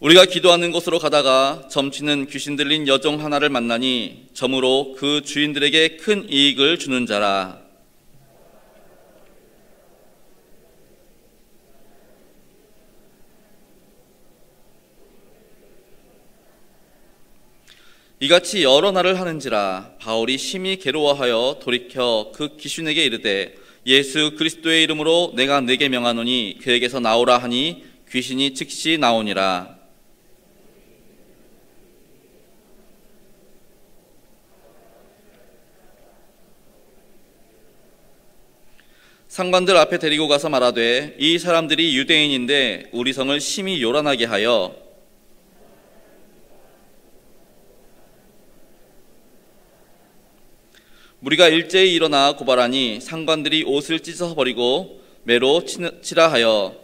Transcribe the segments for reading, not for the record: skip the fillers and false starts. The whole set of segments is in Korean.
우리가 기도하는 곳으로 가다가 점치는 귀신 들린 여종 하나를 만나니 점으로 그 주인들에게 큰 이익을 주는 자라. 이같이 여러 날을 하는지라 바울이 심히 괴로워하여 돌이켜 그 귀신에게 이르되 예수 그리스도의 이름으로 내가 네게 명하노니 그에게서 나오라 하니 귀신이 즉시 나오니라. 상관들 앞에 데리고 가서 말하되 이 사람들이 유대인인데 우리 성을 심히 요란하게 하여 우리가 일제히 일어나 고발하니 상관들이 옷을 찢어버리고 매로 치라 하여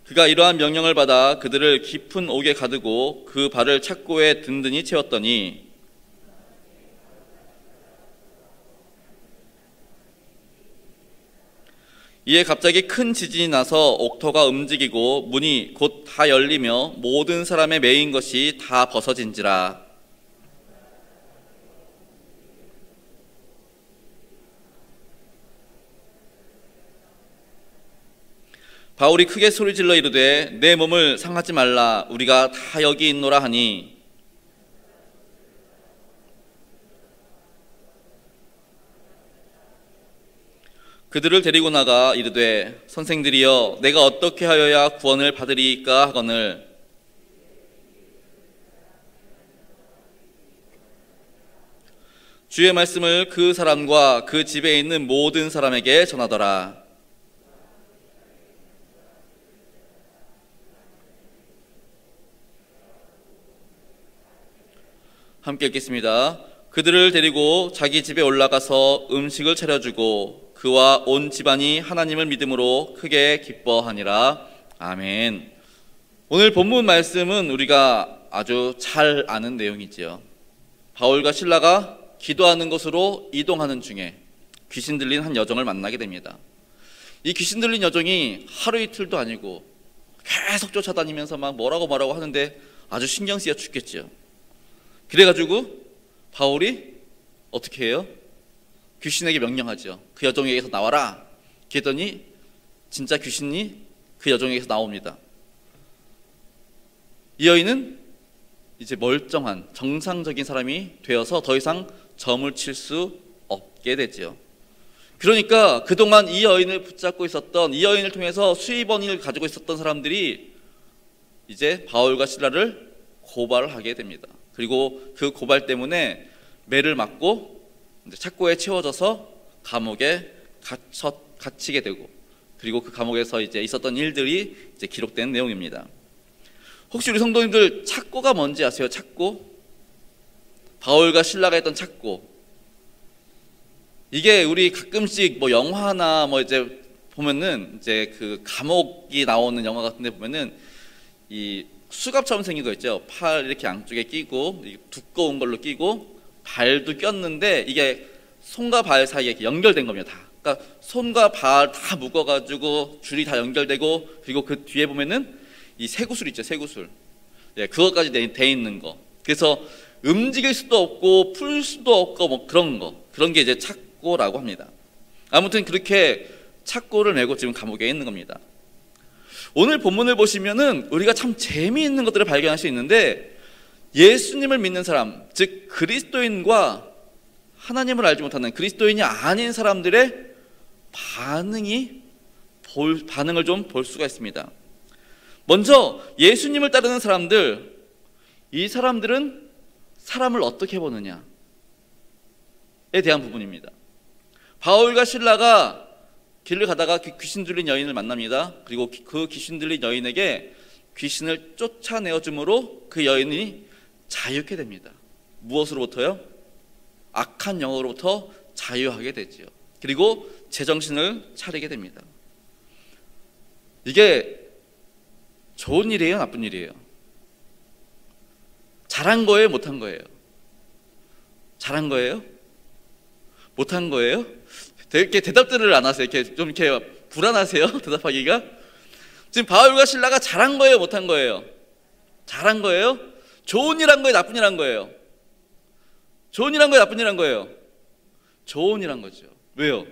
그가 이러한 명령을 받아 그들을 깊은 옥에 가두고 그 발을 착고에 든든히 채웠더니 이에 갑자기 큰 지진이 나서 옥토가 움직이고 문이 곧 다 열리며 모든 사람의 매인 것이 다 벗어진지라. 바울이 크게 소리질러 이르되 내 몸을 상하지 말라 우리가 다 여기 있노라 하니 그들을 데리고 나가 이르되 선생들이여 내가 어떻게 하여야 구원을 받으리이까 하거늘 주의 말씀을 그 사람과 그 집에 있는 모든 사람에게 전하더라. 함께 읽겠습니다. 그들을 데리고 자기 집에 올라가서 음식을 차려주고 그와 온 집안이 하나님을 믿음으로 크게 기뻐하니라. 아멘. 오늘 본문 말씀은 우리가 아주 잘 아는 내용이지요. 바울과 실라가 기도하는 곳으로 이동하는 중에 귀신 들린 한 여종을 만나게 됩니다. 이 귀신 들린 여종이 하루 이틀도 아니고 계속 쫓아다니면서 막 뭐라고 하는데 아주 신경 쓰여 죽겠죠. 그래가지고 바울이 어떻게 해요? 귀신에게 명령하죠. 그 여종에게서 나와라. 그랬더니 진짜 귀신이 그 여종에게서 나옵니다. 이 여인은 이제 멀쩡한 정상적인 사람이 되어서 더 이상 점을 칠 수 없게 되죠. 그러니까 그동안 이 여인을 붙잡고 있었던, 이 여인을 통해서 수입원을 가지고 있었던 사람들이 이제 바울과 실라를 고발을 하게 됩니다. 그리고 그 고발 때문에 매를 맞고 착고에 채워져서 감옥에 갇히게 되고, 그리고 그 감옥에서 이제 있었던 일들이 이제 기록된 내용입니다. 혹시 우리 성도님들 착고가 뭔지 아세요? 착고? 바울과 실라가 했던 착고. 이게 우리 가끔씩 뭐 영화나 뭐 이제 보면은 이제 그 감옥이 나오는 영화 같은 데 보면은 이 수갑처럼 생긴 거 있죠. 팔 이렇게 양쪽에 끼고 두꺼운 걸로 끼고 발도 꼈는데 이게 손과 발 사이에 이렇게 연결된 겁니다. 다. 그러니까 손과 발 다 묶어가지고 줄이 다 연결되고, 그리고 그 뒤에 보면은 이 쇠구슬 있죠. 쇠구슬. 예, 그것까지 돼 있는 거. 그래서 움직일 수도 없고 풀 수도 없고 뭐 그런 게 이제 착고라고 합니다. 아무튼 그렇게 착고를 메고 지금 감옥에 있는 겁니다. 오늘 본문을 보시면은 우리가 참 재미있는 것들을 발견할 수 있는데, 예수님을 믿는 사람, 즉 그리스도인과 하나님을 알지 못하는 그리스도인이 아닌 사람들의 반응을 좀 볼 수가 있습니다. 먼저 예수님을 따르는 사람들, 이 사람들은 사람을 어떻게 보느냐에 대한 부분입니다. 바울과 실라가 길을 가다가 귀신 들린 여인을 만납니다. 그리고 그 귀신 들린 여인에게 귀신을 쫓아내어 줌으로 그 여인이 자유케 됩니다. 무엇으로부터요? 악한 영으로부터 자유하게 되지요. 그리고 제정신을 차리게 됩니다. 이게 좋은 일이에요? 나쁜 일이에요? 잘한 거예요? 못한 거예요? 잘한 거예요? 못한 거예요? 이렇게 대답들을 안 하세요. 이렇게 좀 이렇게 불안하세요? 대답하기가? 지금 바울과 실라가 잘한 거예요, 못한 거예요? 잘한 거예요? 좋은 일 한 거예요, 나쁜 일 한 거예요? 좋은 일 한 거예요, 나쁜 일 한 거예요? 좋은 일 한 거죠. 왜요?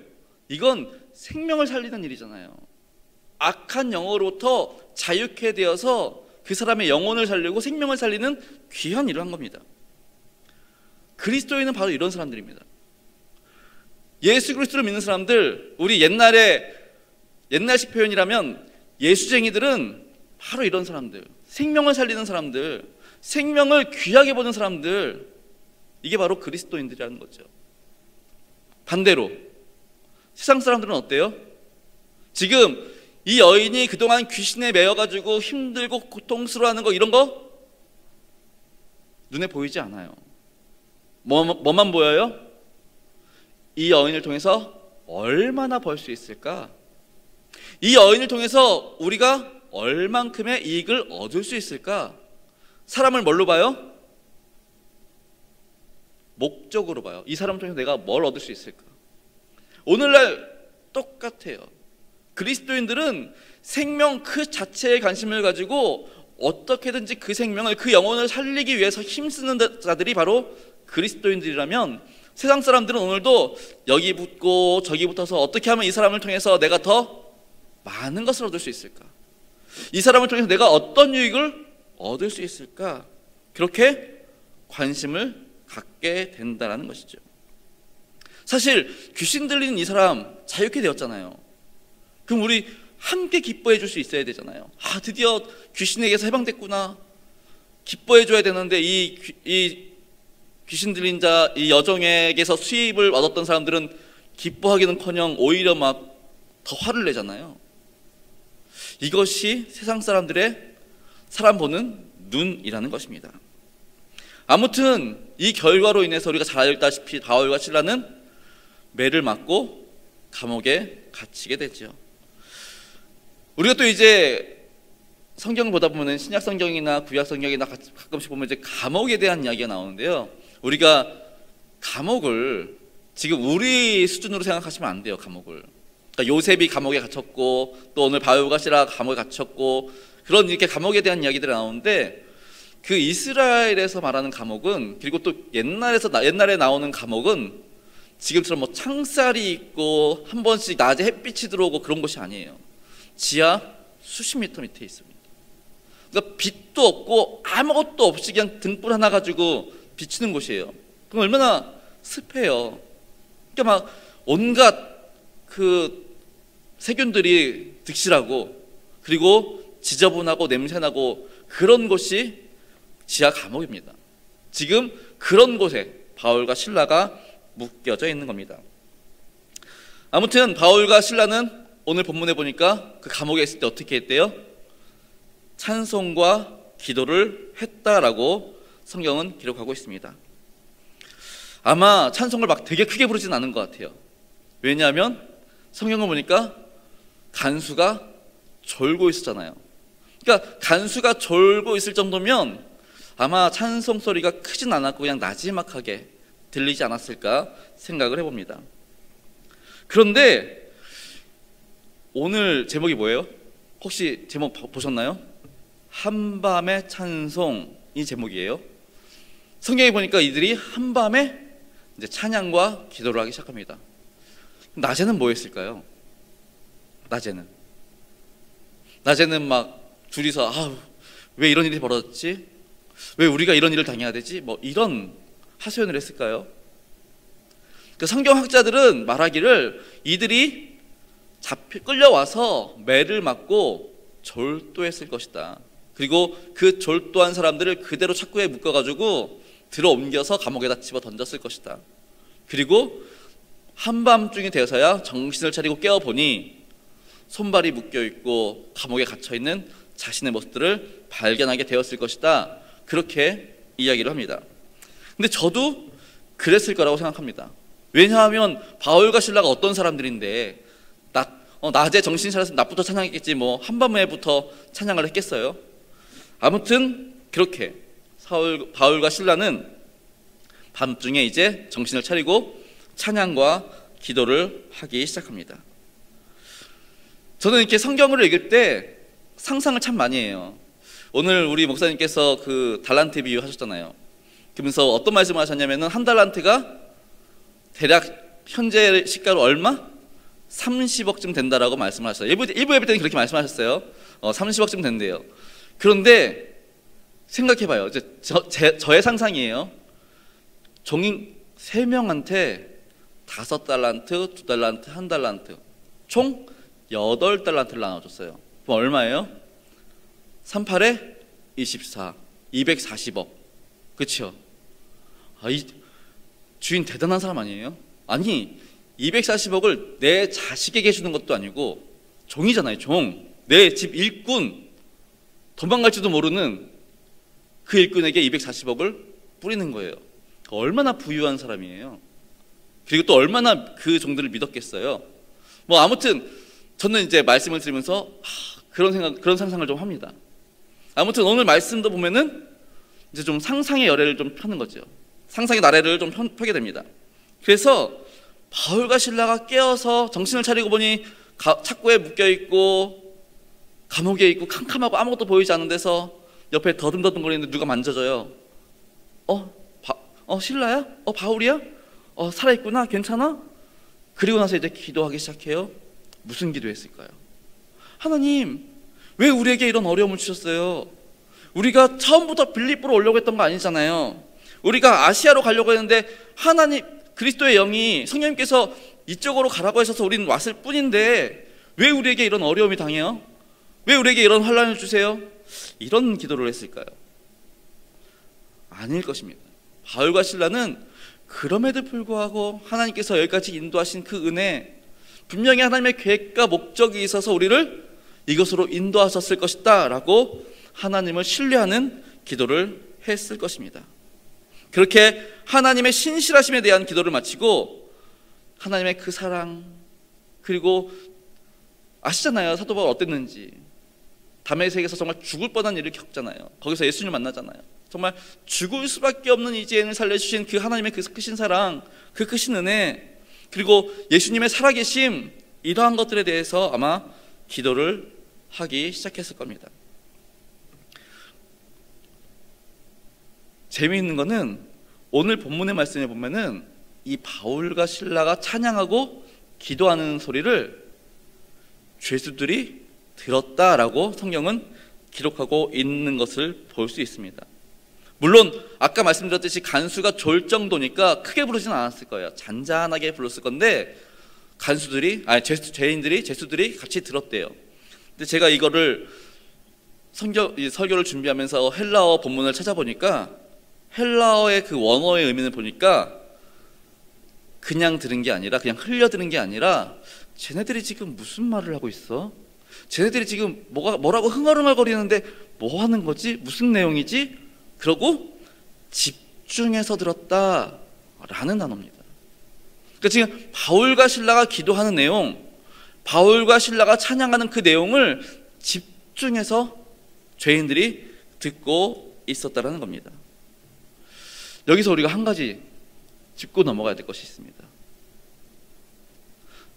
이건 생명을 살리는 일이잖아요. 악한 영으로부터 자유케 되어서 그 사람의 영혼을 살리고 생명을 살리는 귀한 일을 한 겁니다. 그리스도인은 바로 이런 사람들입니다. 예수 그리스도를 믿는 사람들, 우리 옛날식 표현이라면 예수쟁이들은 바로 이런 사람들, 생명을 살리는 사람들, 생명을 귀하게 보는 사람들, 이게 바로 그리스도인들이라는 거죠. 반대로 세상 사람들은 어때요? 지금 이 여인이 그동안 귀신에 매여가지고 힘들고 고통스러워하는 거, 이런 거 눈에 보이지 않아요. 뭐만 보여요? 이 여인을 통해서 얼마나 벌 수 있을까? 이 여인을 통해서 우리가 얼만큼의 이익을 얻을 수 있을까? 사람을 뭘로 봐요? 목적으로 봐요. 이 사람을 통해서 내가 뭘 얻을 수 있을까? 오늘날 똑같아요. 그리스도인들은 생명 그 자체에 관심을 가지고 어떻게든지 그 생명을, 그 영혼을 살리기 위해서 힘쓰는 자들이 바로 그리스도인들이라면, 세상 사람들은 오늘도 여기 붙고 저기 붙어서 어떻게 하면 이 사람을 통해서 내가 더 많은 것을 얻을 수 있을까? 이 사람을 통해서 내가 어떤 유익을 얻을 수 있을까? 그렇게 관심을 갖게 된다는 것이죠. 사실 귀신 들리는 이 사람 자유케 되었잖아요. 그럼 우리 함께 기뻐해 줄 수 있어야 되잖아요. 아, 드디어 귀신에게서 해방됐구나. 기뻐해 줘야 되는데 이 귀신 들린 자, 이 여종에게서 수입을 얻었던 사람들은 기뻐하기는커녕 오히려 막 더 화를 내잖아요. 이것이 세상 사람들의 사람 보는 눈이라는 것입니다. 아무튼 이 결과로 인해서 우리가 잘 알다시피 바울과 실라는 매를 맞고 감옥에 갇히게 되죠. 우리가 또 이제 성경을 보다 보면 신약 성경이나 구약 성경이나 가끔씩 보면 이제 감옥에 대한 이야기가 나오는데요. 우리가 감옥을 지금 우리 수준으로 생각하시면 안 돼요. 감옥을. 그러니까 요셉이 감옥에 갇혔고, 또 오늘 바울과 실라가 감옥에 갇혔고, 그런 이렇게 감옥에 대한 이야기들이 나오는데, 그 이스라엘에서 말하는 감옥은, 그리고 또 옛날에 나오는 감옥은 지금처럼 뭐 창살이 있고 한 번씩 낮에 햇빛이 들어오고 그런 곳이 아니에요. 지하 수십 미터 밑에 있습니다. 그러니까 빛도 없고 아무것도 없이 그냥 등불 하나 가지고 비치는 곳이에요. 그럼 얼마나 습해요. 그러니까 막 온갖 그 세균들이 득실하고, 그리고 지저분하고 냄새나고 그런 곳이 지하 감옥입니다. 지금 그런 곳에 바울과 실라가 묶여져 있는 겁니다. 아무튼 바울과 실라는 오늘 본문에 보니까 그 감옥에 있을 때 어떻게 했대요? 찬송과 기도를 했다라고 성경은 기록하고 있습니다. 아마 찬송을 막 되게 크게 부르진 않은 것 같아요. 왜냐하면 성경을 보니까 간수가 졸고 있었잖아요. 그러니까 간수가 졸고 있을 정도면 아마 찬송 소리가 크진 않았고 그냥 나지막하게 들리지 않았을까 생각을 해봅니다. 그런데 오늘 제목이 뭐예요? 혹시 제목 보셨나요? 한밤의 찬송이 제목이에요. 성경에 보니까 이들이 한밤에 이제 찬양과 기도를 하기 시작합니다. 낮에는 뭐 했을까요? 낮에는 막 둘이서 왜 이런 일이 벌어졌지? 왜 우리가 이런 일을 당해야 되지? 뭐 이런 하소연을 했을까요? 그 성경학자들은 말하기를 이들이 끌려와서 매를 맞고 졸도했을 것이다. 그리고 그 졸도한 사람들을 그대로 착고에 묶어가지고 들어 옮겨서 감옥에다 집어 던졌을 것이다. 그리고 한밤중이 되어서야 정신을 차리고 깨어보니 손발이 묶여있고 감옥에 갇혀있는 자신의 모습들을 발견하게 되었을 것이다. 그렇게 이야기를 합니다. 근데 저도 그랬을 거라고 생각합니다. 왜냐하면 바울과 실라가 어떤 사람들인데 낮에 정신 차려서 낮부터 찬양했겠지 뭐 한밤에부터 찬양을 했겠어요. 아무튼 그렇게 바울과 실라는 밤중에 이제 정신을 차리고 찬양과 기도를 하기 시작합니다. 저는 이렇게 성경을 읽을 때 상상을 참 많이 해요. 오늘 우리 목사님께서 그 달란트 비유 하셨잖아요. 그러면서 어떤 말씀을 하셨냐면은 한 달란트가 대략 현재 시가로 얼마? 30억쯤 된다라고 말씀을 하셨어요. 일부 예배 때는 그렇게 말씀하셨어요. 30억쯤 된대요. 그런데 생각해봐요. 저의 상상이에요. 종인 3명한테 5달란트, 2달란트, 1달란트 총 8달란트를 나눠줬어요. 그럼 얼마예요? 38에 24, 240억. 그렇죠? 이 주인 대단한 사람 아니에요? 아니 240억을 내 자식에게 주는 것도 아니고 종이잖아요. 종. 내 집 일꾼, 도망갈지도 모르는 그 일꾼에게 240억을 뿌리는 거예요. 얼마나 부유한 사람이에요. 그리고 또 얼마나 그 종들을 믿었겠어요. 뭐 아무튼 저는 이제 말씀을 들으면서 그런 상상을 좀 합니다. 아무튼 오늘 말씀도 보면은 이제 좀 상상의 열애를 좀 펴는 거죠. 상상의 나래를 좀 펴게 됩니다. 그래서 바울과 실라가 깨어서 정신을 차리고 보니 착고에 묶여 있고 감옥에 있고 캄캄하고 아무것도 보이지 않는 데서 옆에 더듬더듬거리는데 누가 만져줘요. 실라야? 바울이야? 살아있구나? 괜찮아? 그리고 나서 이제 기도하기 시작해요. 무슨 기도했을까요? 하나님, 왜 우리에게 이런 어려움을 주셨어요? 우리가 처음부터 빌립보로 오려고 했던 거 아니잖아요. 우리가 아시아로 가려고 했는데 하나님, 그리스도의 영이 성령님께서 이쪽으로 가라고 하셔서 우리는 왔을 뿐인데 왜 우리에게 이런 어려움이 당해요? 왜 우리에게 이런 환난을 주세요? 이런 기도를 했을까요? 아닐 것입니다. 바울과 실라는 그럼에도 불구하고 하나님께서 여기까지 인도하신 그 은혜, 분명히 하나님의 계획과 목적이 있어서 우리를 이것으로 인도하셨을 것이다 라고 하나님을 신뢰하는 기도를 했을 것입니다. 그렇게 하나님의 신실하심에 대한 기도를 마치고 하나님의 그 사랑, 그리고 아시잖아요. 사도 바울 어땠는지. 다메섹에서 정말 죽을 뻔한 일을 겪잖아요. 거기서 예수님을 만나잖아요. 정말 죽을 수밖에 없는 이재인을 살려주신 그 하나님의 그 크신 사랑, 그 크신 은혜, 그리고 예수님의 살아계심, 이러한 것들에 대해서 아마 기도를 하기 시작했을 겁니다. 재미있는 거는 오늘 본문의 말씀에 보면은 이 바울과 실라가 찬양하고 기도하는 소리를 죄수들이 들었다라고 성경은 기록하고 있는 것을 볼 수 있습니다. 물론 아까 말씀드렸듯이 간수가 졸 정도니까 크게 부르지는 않았을 거예요. 잔잔하게 불렀을 건데 죄수들이 같이 들었대요. 근데 제가 이거를 설교를 준비하면서 헬라어 본문을 찾아보니까 헬라어의 그 원어의 의미를 보니까 그냥 들은 게 아니라, 그냥 흘려 들은 게 아니라 쟤네들이 지금 무슨 말을 하고 있어? 쟤네들이 지금 뭐라고 흥얼흥얼거리는데 뭐 하는 거지? 무슨 내용이지? 그러고 집중해서 들었다라는 단어입니다. 그러니까 지금 바울과 실라가 기도하는 내용, 바울과 실라가 찬양하는 그 내용을 집중해서 죄인들이 듣고 있었다라는 겁니다. 여기서 우리가 한 가지 짚고 넘어가야 될 것이 있습니다.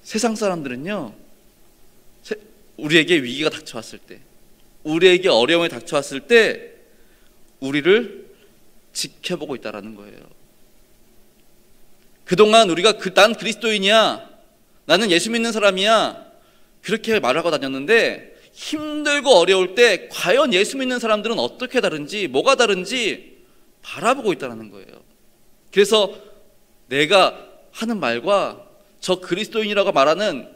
세상 사람들은요, 우리에게 위기가 닥쳐왔을 때, 우리에게 어려움이 닥쳐왔을 때 우리를 지켜보고 있다는 거예요. 그동안 우리가 난 그리스도인이야, 나는 예수 믿는 사람이야, 그렇게 말하고 다녔는데 힘들고 어려울 때 과연 예수 믿는 사람들은 어떻게 다른지, 뭐가 다른지 바라보고 있다는 거예요. 그래서 내가 하는 말과 저 그리스도인이라고 말하는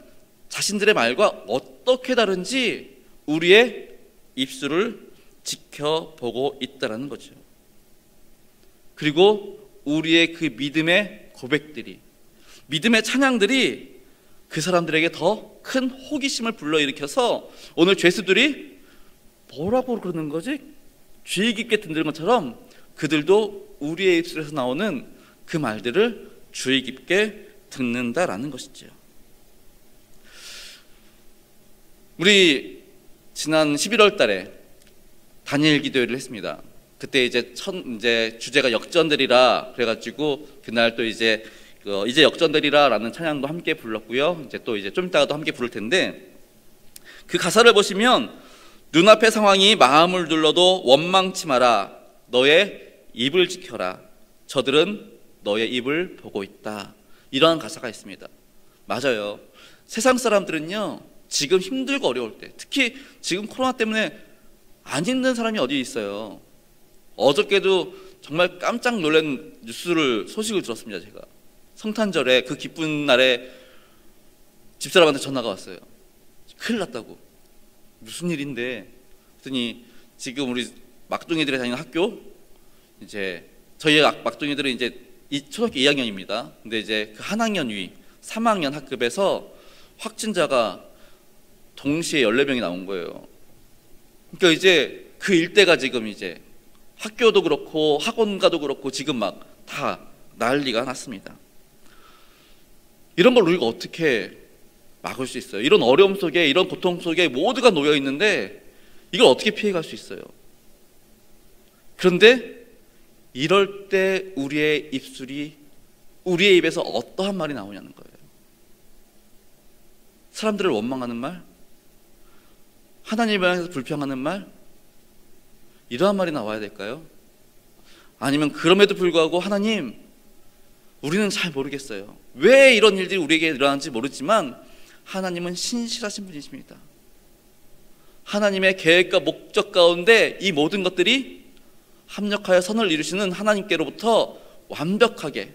자신들의 말과 어떻게 다른지 우리의 입술을 지켜보고 있다는 거죠. 그리고 우리의 그 믿음의 고백들이, 믿음의 찬양들이 그 사람들에게 더 큰 호기심을 불러일으켜서 오늘 죄수들이 뭐라고 그러는 거지? 주의 깊게 듣는 것처럼 그들도 우리의 입술에서 나오는 그 말들을 주의 깊게 듣는다라는 것이죠. 우리 지난 11월 달에 다니엘 기도회를 했습니다. 그때 이제 주제가 역전되리라 그래가지고 그날 또 이제 이제 역전되리라라는 찬양도 함께 불렀고요. 이제 또 이제 좀 이따가도 함께 부를 텐데, 그 가사를 보시면 눈앞의 상황이 마음을 눌러도 원망치 마라. 너의 입을 지켜라. 저들은 너의 입을 보고 있다. 이러한 가사가 있습니다. 맞아요. 세상 사람들은요, 지금 힘들고 어려울 때, 특히 지금 코로나 때문에 안 힘든 사람이 어디 있어요. 어저께도 정말 깜짝 놀란 소식을 들었습니다. 제가 성탄절에 그 기쁜 날에 집사람한테 전화가 왔어요. 큰일 났다고. 무슨 일인데? 그랬더니 지금 우리 막둥이들이 다니는 학교, 이제 저희 막둥이들은 이제 초등학교 2학년입니다. 근데 이제 그 한 학년 위 3학년 학급에서 확진자가 동시에 14명이 나온 거예요. 그러니까 이제 그 일대가 지금 이제 학교도 그렇고 학원가도 그렇고 지금 막 다 난리가 났습니다. 이런 걸 우리가 어떻게 막을 수 있어요? 이런 어려움 속에, 이런 고통 속에 모두가 놓여 있는데 이걸 어떻게 피해갈 수 있어요? 그런데 이럴 때 우리의 입에서 어떠한 말이 나오냐는 거예요. 사람들을 원망하는 말, 하나님을 향해서 불평하는 말, 이러한 말이 나와야 될까요? 아니면 그럼에도 불구하고 하나님, 우리는 잘 모르겠어요. 왜 이런 일들이 우리에게 일어나는지 모르지만 하나님은 신실하신 분이십니다. 하나님의 계획과 목적 가운데 이 모든 것들이 합력하여 선을 이루시는 하나님께로부터 완벽하게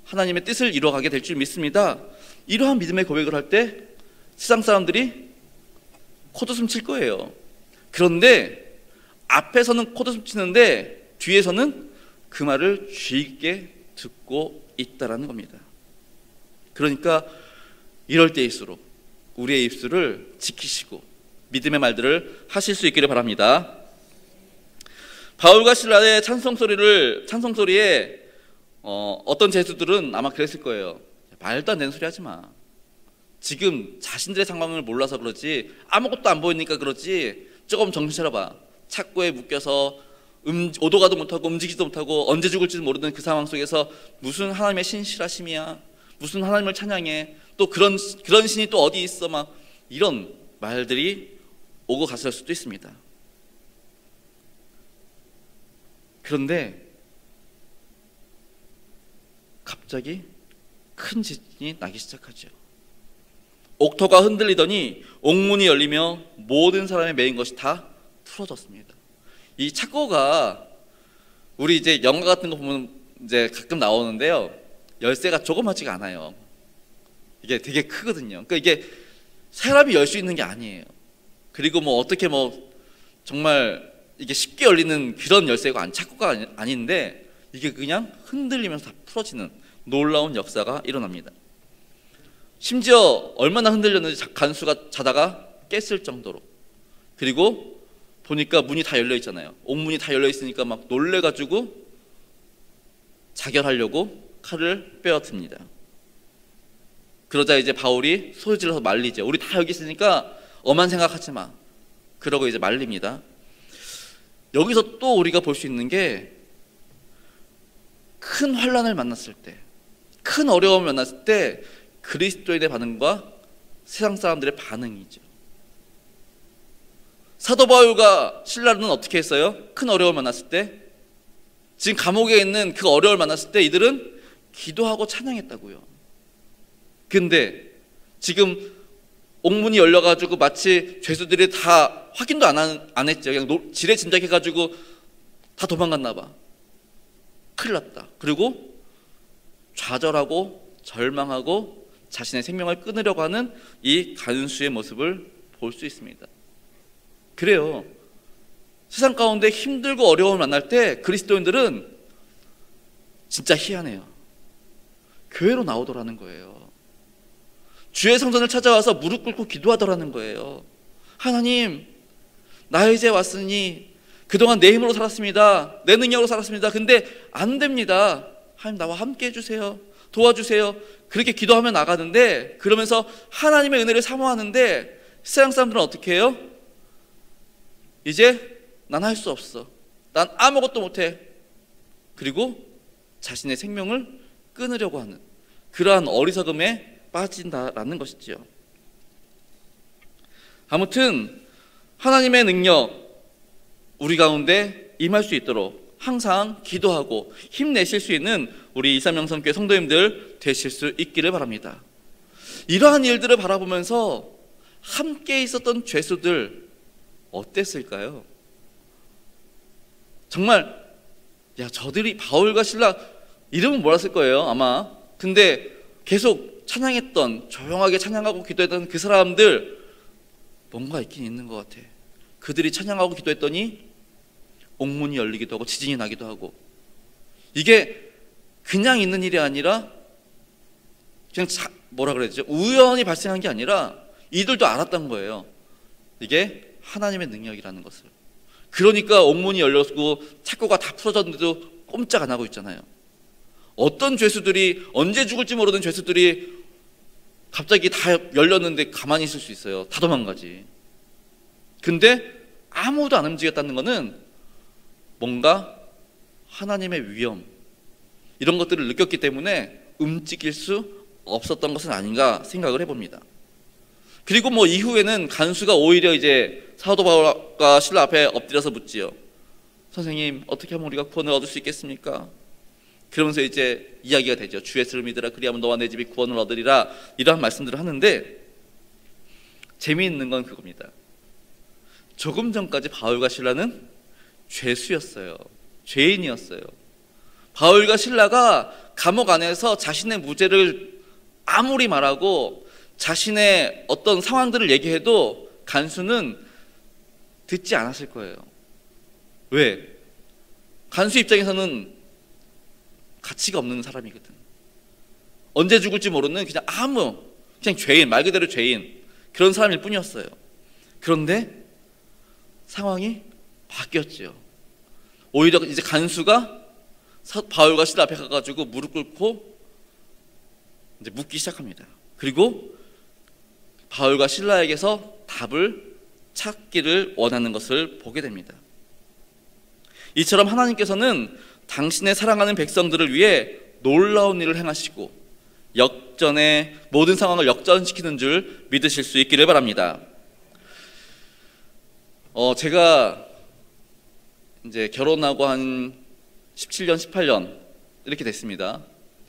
하나님의 뜻을 이루어가게 될 줄 믿습니다. 이러한 믿음의 고백을 할 때 세상 사람들이 코웃음 칠 거예요. 그런데 앞에서는 코웃음 치는데 뒤에서는 그 말을 주의 깊게 듣고 있다라는 겁니다. 그러니까 이럴 때일수록 우리의 입술을 지키시고 믿음의 말들을 하실 수 있기를 바랍니다. 바울과 실라의 찬송소리에 어떤 제수들은 아마 그랬을 거예요. 말도 안 되는 소리 하지 마. 지금 자신들의 상황을 몰라서 그러지, 아무것도 안 보이니까 그러지, 조금 정신 차려봐. 착고에 묶여서 오도 가도 못하고 움직이지도 못하고 언제 죽을지도 모르는 그 상황 속에서 무슨 하나님의 신실하심이야, 무슨 하나님을 찬양해, 또 그런 신이 또 어디 있어, 막 이런 말들이 오고 갔을 수도 있습니다. 그런데 갑자기 큰 지진이 나기 시작하죠. 옥토가 흔들리더니 옥문이 열리며 모든 사람의 매인 것이 다 풀어졌습니다. 이 착고가 우리 이제 영화 같은 거 보면 이제 가끔 나오는데요, 열쇠가 조그맣지가 않아요. 이게 되게 크거든요. 그러니까 이게 사람이 열 수 있는 게 아니에요. 그리고 뭐 어떻게 뭐 정말 이게 쉽게 열리는 그런 열쇠가 착고가 아닌데 이게 그냥 흔들리면서 다 풀어지는 놀라운 역사가 일어납니다. 심지어 얼마나 흔들렸는지 간수가 자다가 깼을 정도로. 그리고 보니까 문이 다 열려 있잖아요. 옥문이 다 열려 있으니까 막 놀래가지고 자결하려고 칼을 빼앗습니다. 그러자 이제 바울이 소리 질러서 말리죠. 우리 다 여기 있으니까 엄한 생각하지 마. 그러고 이제 말립니다. 여기서 또 우리가 볼 수 있는 게, 큰 환난을 만났을 때, 큰 어려움을 만났을 때 그리스도인의 반응과 세상 사람들의 반응이죠. 사도 바울과 실라는 어떻게 했어요? 큰 어려움을 만났을 때, 지금 감옥에 있는 그 어려움을 만났을 때 이들은 기도하고 찬양했다고요. 근데 지금 옥문이 열려가지고 마치 죄수들이 다 확인도 안 했죠. 그냥 지레짐작해가지고 다 도망갔나 봐. 큰일 났다. 그리고 좌절하고 절망하고 자신의 생명을 끊으려고 하는 이 간수의 모습을 볼 수 있습니다. 그래요. 세상 가운데 힘들고 어려움을 만날 때 그리스도인들은 진짜 희한해요. 교회로 나오더라는 거예요. 주의 성전을 찾아와서 무릎 꿇고 기도하더라는 거예요. 하나님, 나 이제 왔으니 그동안 내 힘으로 살았습니다. 내 능력으로 살았습니다. 근데 안 됩니다. 하나님, 나와 함께 해주세요. 도와주세요. 그렇게 기도하며 나가는데, 그러면서 하나님의 은혜를 사모하는데 세상 사람들은 어떻게 해요? 이제 난 할 수 없어. 난 아무것도 못해. 그리고 자신의 생명을 끊으려고 하는 그러한 어리석음에 빠진다라는 것이지요. 아무튼 하나님의 능력 우리 가운데 임할 수 있도록 항상 기도하고 힘내실 수 있는 우리 230교회 성도님들 되실 수 있기를 바랍니다. 이러한 일들을 바라보면서 함께 있었던 죄수들 어땠을까요? 정말 저들이 바울과 실라 이름은 몰랐을 거예요 아마. 근데 계속 찬양했던, 조용하게 찬양하고 기도했던 그 사람들 뭔가 있긴 있는 것 같아. 그들이 찬양하고 기도했더니 옥문이 열리기도 하고 지진이 나기도 하고, 이게 그냥 있는 일이 아니라 그냥 뭐라 그래야 되죠? 우연히 발생한 게 아니라 이들도 알았던 거예요. 이게 하나님의 능력이라는 것을. 그러니까 옥문이 열렸고 착고가 다 풀어졌는데도 꼼짝 안 하고 있잖아요. 어떤 죄수들이, 언제 죽을지 모르는 죄수들이 갑자기 다 열렸는데 가만히 있을 수 있어요. 다 도망가지. 근데 아무도 안 움직였다는 것은 뭔가 하나님의 위엄, 이런 것들을 느꼈기 때문에 움직일 수 없었던 것은 아닌가 생각을 해봅니다. 그리고 이후에는 간수가 오히려 이제 사도 바울과 실라 앞에 엎드려서 묻지요. 선생님, 어떻게 하면 우리가 구원을 얻을 수 있겠습니까? 그러면서 이제 이야기가 되죠. 주 예수를 믿으라, 그리하면 너와 내 집이 구원을 얻으리라, 이러한 말씀들을 하는데, 재미있는 건 그겁니다. 조금 전까지 바울과 실라는 죄수였어요. 죄인이었어요. 바울과 실라가 감옥 안에서 자신의 무죄를 아무리 말하고 자신의 어떤 상황들을 얘기해도 간수는 듣지 않았을 거예요. 왜? 간수 입장에서는 가치가 없는 사람이거든. 언제 죽을지 모르는 그냥 죄인, 말 그대로 죄인, 그런 사람일 뿐이었어요. 그런데 상황이 바뀌었죠. 오히려 이제 간수가 바울과 실라 앞에 가가지고 무릎 꿇고 이제 묻기 시작합니다. 그리고 바울과 실라에게서 답을 찾기를 원하는 것을 보게 됩니다. 이처럼 하나님께서는 당신의 사랑하는 백성들을 위해 놀라운 일을 행하시고 역전의 모든 상황을 역전시키는 줄 믿으실 수 있기를 바랍니다. 제가 이제 결혼하고 한 17년, 18년 이렇게 됐습니다.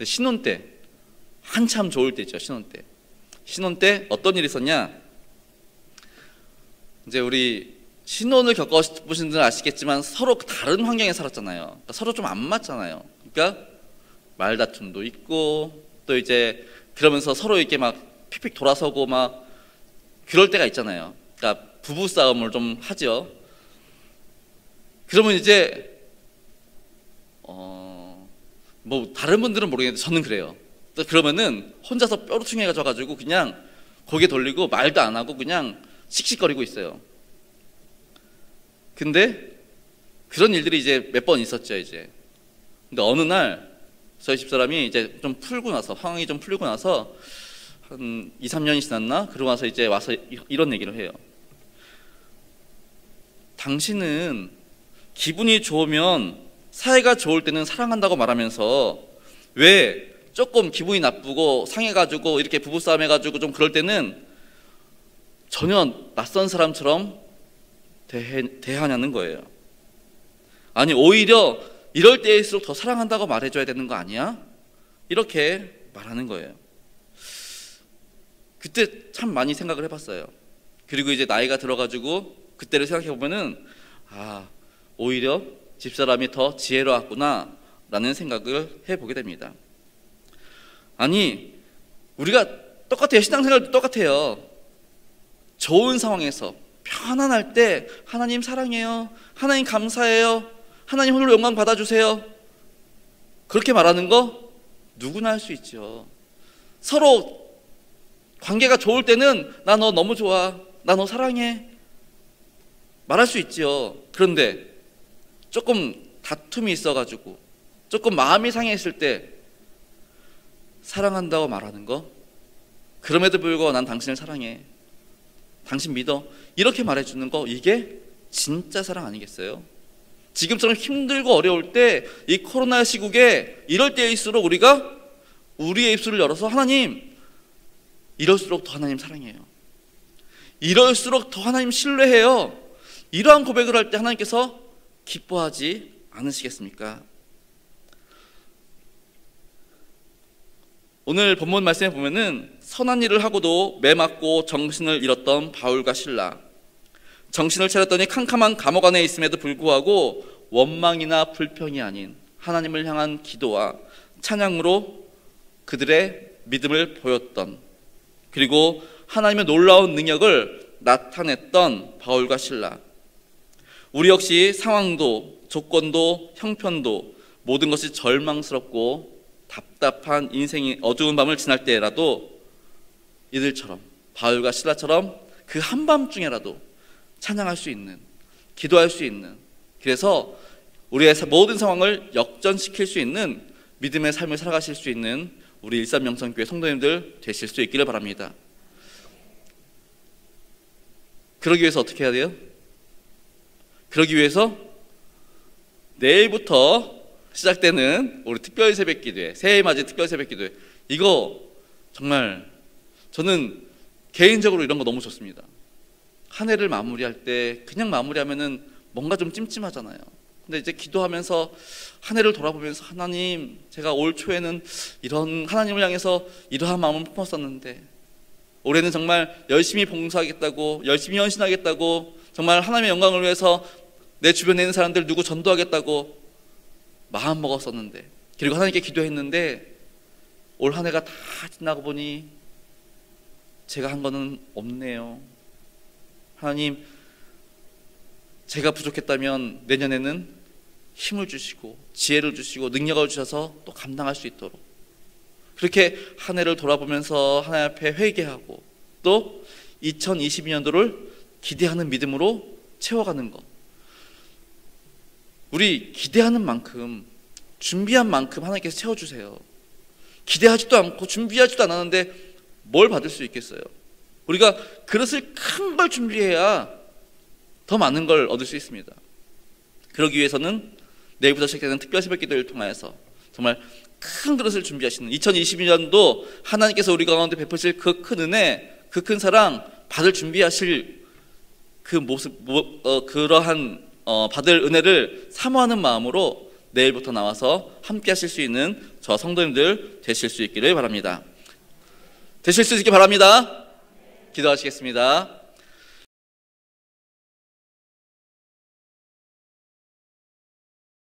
신혼 때, 한참 좋을 때죠. 신혼 때 어떤 일이 있었냐? 이제 우리 신혼을 겪어보신 분들은 아시겠지만 서로 다른 환경에 살았잖아요. 그러니까 서로 좀 안 맞잖아요. 그러니까 말다툼도 있고, 또 이제 그러면서 서로 이렇게 막 픽픽 돌아서고 막 그럴 때가 있잖아요. 그러니까 부부 싸움을 좀 하죠. 그러면 이제 다른 분들은 모르겠는데 저는 그래요. 그러면은 혼자서 뾰루퉁해져가지고 그냥 고개 돌리고 말도 안 하고 그냥 씩씩거리고 있어요. 근데 그런 일들이 이제 몇 번 있었죠. 이제 근데 어느 날 저희 집사람이 이제 좀 풀고 나서, 상황이 좀 풀리고 나서 한 2, 3년이 지났나? 그러고 나서 이제 와서 이런 얘기를 해요. 당신은 기분이 좋으면, 사이가 좋을 때는 사랑한다고 말하면서 왜 조금 기분이 나쁘고 상해가지고 이렇게 부부싸움 해가지고 좀 그럴 때는 전혀 낯선 사람처럼 대하냐는 거예요. 아니, 오히려 이럴 때일수록 더 사랑한다고 말해줘야 되는 거 아니야? 이렇게 말하는 거예요. 그때 참 많이 생각을 해봤어요. 그리고 이제 나이가 들어가지고 그때를 생각해보면은 오히려 집사람이 더 지혜로웠구나 라는 생각을 해보게 됩니다. 아니, 우리가 똑같아요. 신앙생활도 똑같아요. 좋은 상황에서 편안할 때 하나님 사랑해요, 하나님 감사해요, 하나님 홀로 영광 받아주세요, 그렇게 말하는 거 누구나 할 수 있죠. 서로 관계가 좋을 때는 나 너 너무 좋아, 나 너 사랑해 말할 수 있죠. 그런데 조금 다툼이 있어가지고 조금 마음이 상해있을 때 사랑한다고 말하는 거, 그럼에도 불구하고 난 당신을 사랑해, 당신 믿어, 이렇게 말해주는 거, 이게 진짜 사랑 아니겠어요? 지금처럼 힘들고 어려울 때, 이 코로나 시국에 이럴 때일수록 우리가 우리의 입술을 열어서 하나님, 이럴수록 더 하나님 사랑해요, 이럴수록 더 하나님 신뢰해요, 이러한 고백을 할 때 하나님께서 기뻐하지 않으시겠습니까? 오늘 본문 말씀에 보면은 선한 일을 하고도 매맞고 정신을 잃었던 바울과 실라, 정신을 차렸더니 캄캄한 감옥 안에 있음에도 불구하고 원망이나 불평이 아닌 하나님을 향한 기도와 찬양으로 그들의 믿음을 보였던, 그리고 하나님의 놀라운 능력을 나타냈던 바울과 실라. 우리 역시 상황도 조건도 형편도 모든 것이 절망스럽고 답답한 인생이 어두운 밤을 지날 때라도 이들처럼, 바울과 실라처럼 그 한밤중에라도 찬양할 수 있는, 기도할 수 있는, 그래서 우리의 모든 상황을 역전시킬 수 있는 믿음의 삶을 살아가실 수 있는 우리 일산명성교회 성도님들 되실 수 있기를 바랍니다. 그러기 위해서 어떻게 해야 돼요? 그러기 위해서 내일부터 시작되는 우리 특별 새벽 기도회, 새해 맞이 특별 새벽 기도회, 이거 정말 저는 개인적으로 이런 거 너무 좋습니다. 한 해를 마무리할 때 그냥 마무리하면은 뭔가 좀 찜찜하잖아요. 근데 이제 기도하면서 한 해를 돌아보면서, 하나님, 제가 올 초에는 이런 하나님을 향해서 이러한 마음을 품었었는데 올해는 정말 열심히 봉사하겠다고, 열심히 헌신하겠다고, 정말 하나님의 영광을 위해서 내 주변에 있는 사람들 누구 전도하겠다고 마음 먹었었는데, 그리고 하나님께 기도했는데 올 한 해가 다 지나고 보니 제가 한 거는 없네요. 하나님, 제가 부족했다면 내년에는 힘을 주시고 지혜를 주시고 능력을 주셔서 또 감당할 수 있도록, 그렇게 한 해를 돌아보면서 하나님 앞에 회개하고 또 2022년도를 기대하는 믿음으로 채워가는 것. 우리 기대하는 만큼, 준비한 만큼 하나님께서 채워주세요. 기대하지도 않고 준비하지도 않았는데 뭘 받을 수 있겠어요? 우리가 그릇을 큰 걸 준비해야 더 많은 걸 얻을 수 있습니다. 그러기 위해서는 내일부터 시작되는 특별 새벽 기도를 통하여서 정말 큰 그릇을 준비하시는 2022년도 하나님께서 우리 가운데 베푸실 그 큰 은혜, 그 큰 사랑 받을 준비하실 그 모습, 그러한 받을 은혜를 사모하는 마음으로 내일부터 나와서 함께 하실 수 있는 저 성도님들 되실 수 있기를 바랍니다. 되실 수 있게 바랍니다. 기도하시겠습니다.